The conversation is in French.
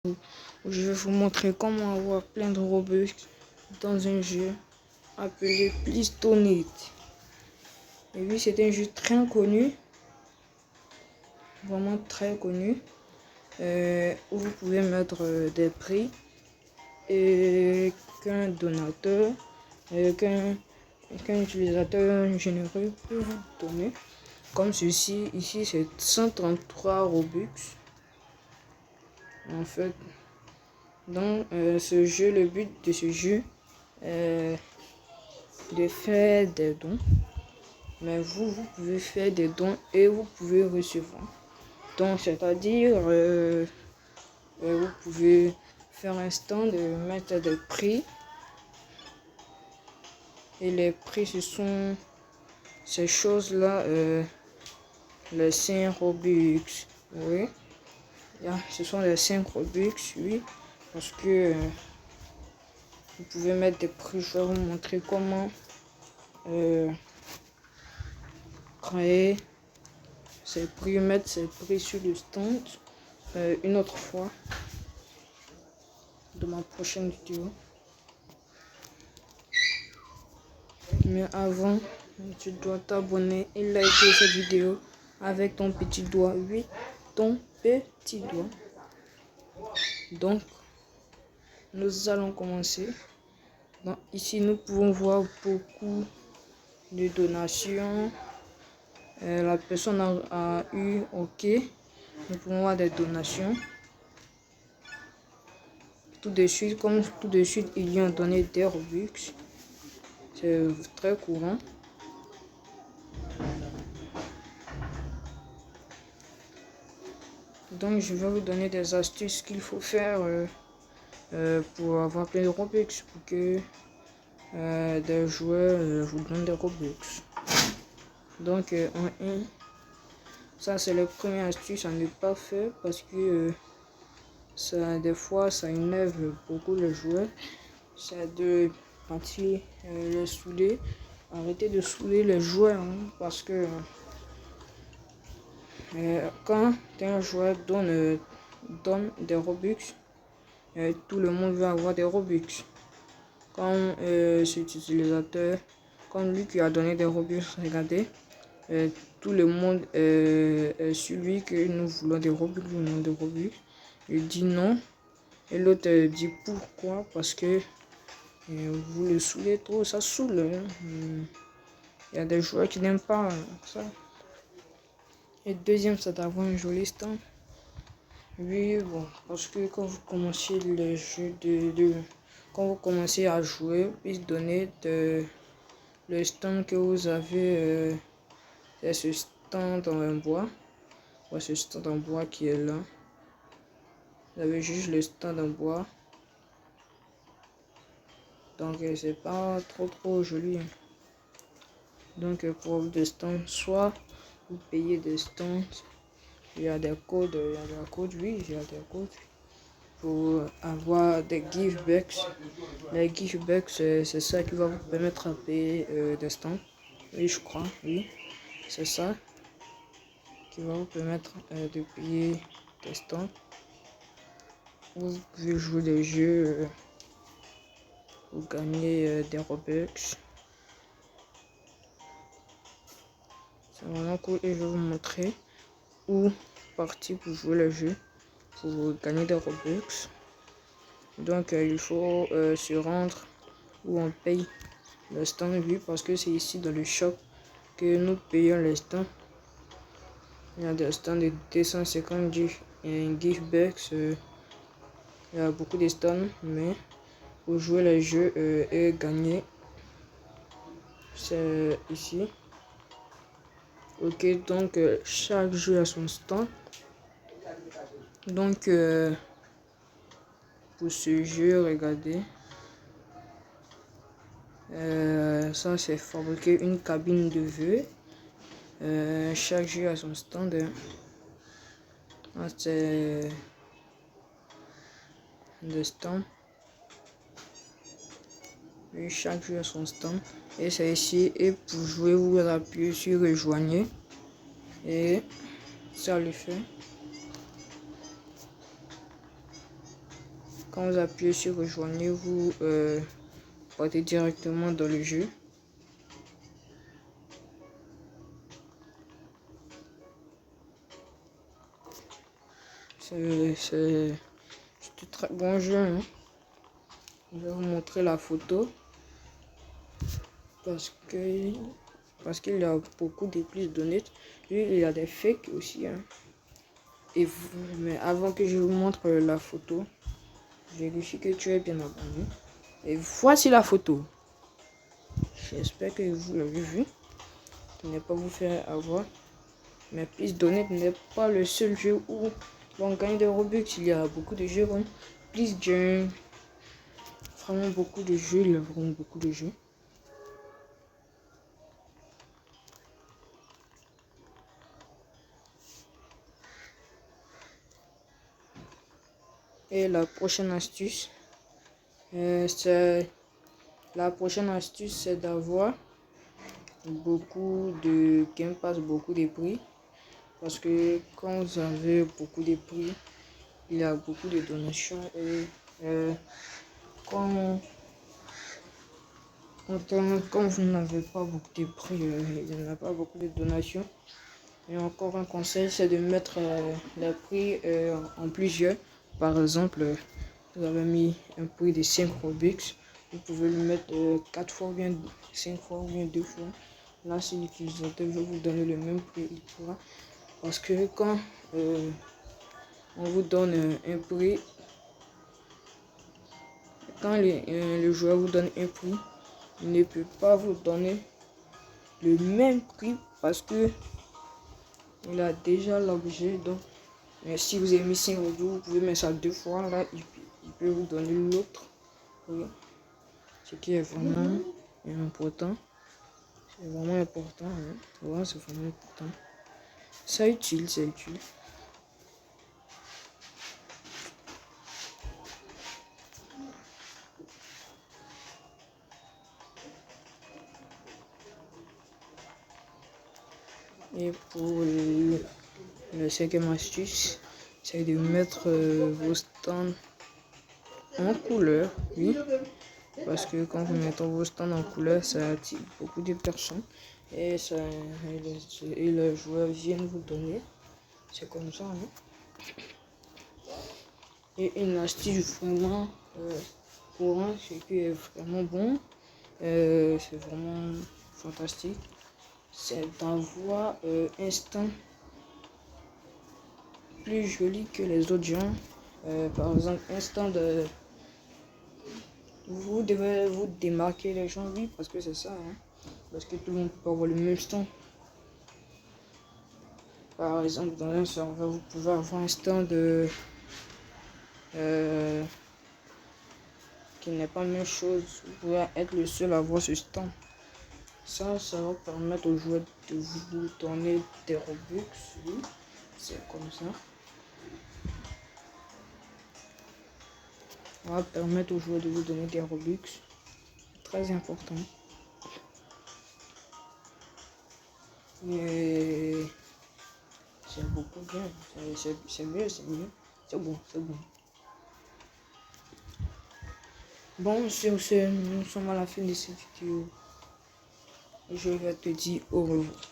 Je vais vous montrer comment avoir plein de Robux dans un jeu appelé Please Donate. Et oui, c'est un jeu très connu, vraiment très connu, où vous pouvez mettre des prix et qu'un donateur, qu'un utilisateur généreux peut vous donner. Comme ceci, ici c'est 133 Robux. En fait, dans ce jeu, le but de ce jeu est de faire des dons. Mais vous pouvez faire des dons et vous pouvez recevoir. Donc, c'est-à-dire, vous pouvez faire un stand, mettre des prix. Et les prix, ce sont ces choses-là, les 5 Robux. Oui, ce sont les 5 Robux, oui. Parce que vous pouvez mettre des prix. Je vais vous montrer comment créer ces prix, mettre ces prix sur le stand une autre fois dans ma prochaine vidéo. Mais avant, tu dois t'abonner et liker cette vidéo avec ton petit doigt. Oui, ton petit doigt. Donc, nous allons commencer. Donc, ici, nous pouvons voir beaucoup de donations. La personne a eu OK. Nous pouvons voir des donations. Tout de suite, comme tout de suite, ils lui ont donné des Robux. C'est très courant. Donc, je vais vous donner des astuces qu'il faut faire pour avoir plein de Robux, pour que des joueurs vous donnent des Robux. Donc, en 1, ça c'est la première astuce à ne pas faire parce que des fois ça énerve beaucoup les joueurs. C'est de partir les saouler. Arrêtez de saouler les joueurs parce que quand un joueur donne des Robux, tout le monde veut avoir des Robux. Comme cet utilisateur, comme lui qui a donné des Robux, regardez, tout le monde est sur lui que nous voulons des Robux, nous voulons des Robux. Il dit non, et l'autre dit pourquoi, parce que vous le saoulez trop, ça saoule. Il y a des joueurs qui n'aiment pas ça. Et deuxième, c'est d'avoir un joli stand. Oui, bon, parce que quand vous commencez le jeu quand vous commencez à jouer, puis donner le stand que vous avez, c'est ce stand en bois. Ouais, ce stand en bois qui est là. Vous avez juste le stand en bois. Donc c'est pas trop joli. Donc pour des stands, soit vous payez des stands. Il y a des codes, oui, il y a des codes pour avoir des givebacks. Les givebacks, c'est ça qui va vous permettre de payer des stands. Oui, je crois, oui, c'est ça qui va vous permettre de payer des stands. Vous pouvez jouer des jeux pour gagner des Robux. C'est vraiment cool et je vais vous montrer où partir pour jouer le jeu, pour gagner des Robux. Donc il faut se rendre où on paye le stand, oui, parce que c'est ici dans le shop que nous payons les stands. Il y a des stands de 250 gifbacks, il y a beaucoup de stands, mais pour jouer le jeu et gagner, c'est ici. Ok, donc chaque jeu a son stand. Donc pour ce jeu, regardez, ça c'est fabriquer une cabine de vœux. Chaque jeu a son stand. C'est le stand. Et chaque jeu a son stand. Et c'est ici. Et pour jouer, vous appuyez sur rejoignez. Et ça le fait. Quand vous appuyez sur rejoignez, vous partez directement dans le jeu. C'est un très bon jeu. Hein. Je vais vous montrer la photo parce qu'il y a beaucoup de plus d'honnêtes. Lui, il y a des fakes aussi. Hein. Mais avant que je vous montre la photo, vérifie que tu es bien abonné. Et voici la photo. J'espère que vous l'avez vu. Je n'ai pas vous faire avoir. Mais Please Donate n'est pas le seul jeu où on gagne des Robux. Il y a beaucoup de jeux comme Please Join. Vraiment beaucoup de jeux. Il y a vraiment beaucoup de jeux. Et la prochaine astuce, c'est d'avoir beaucoup de Game Pass, beaucoup de prix. Parce que quand vous avez beaucoup de prix, il y a beaucoup de donations. Et quand vous n'avez pas beaucoup de prix, il n'y a pas beaucoup de donations. Et encore un conseil, c'est de mettre les prix en plusieurs. Par exemple, vous avez mis un prix de 5 Robux, vous pouvez le mettre 4 fois ou bien 5 fois ou bien 2 fois. Là, si l'utilisateur veut vous donner le même prix, il pourra. Parce que quand on vous donne un prix, quand le joueur vous donne un prix, il ne peut pas vous donner le même prix parce que il a déjà l'objet. Donc, si vous avez mis 5 euros, vous pouvez mettre ça 2 fois. Là, il peut vous donner l'autre. Oui. Ce qui est vraiment important. C'est vraiment important. Hein. Ouais, c'est vraiment important. C'est utile, c'est utile. Et pour le cinquième astuce, c'est de mettre vos stands en couleur. Oui. Parce que quand vous mettez vos stands en couleur, ça attire beaucoup de personnes. Et les joueurs viennent vous donner. C'est comme ça. Hein. Et une astuce vraiment courante, ce qui est vraiment bon. C'est vraiment fantastique. C'est d'avoir un stand plus joli que les autres gens. Par exemple, un stand vous devez vous démarquer les gens, oui, parce que c'est ça. Hein. Parce que tout le monde peut avoir le même stand. Par exemple, dans un serveur, vous pouvez avoir un stand qui n'est pas la même chose. Vous pouvez être le seul à avoir ce stand. Ça va permettre aux joueurs de vous donner des Robux. Oui, c'est comme ça. Ça va permettre aux joueurs de vous donner des Robux. Très important. Et c'est beaucoup bien. C'est mieux, c'est mieux. C'est bon, c'est bon. Bon, sur ce, nous sommes à la fin de cette vidéo. Je vais te dire au revoir.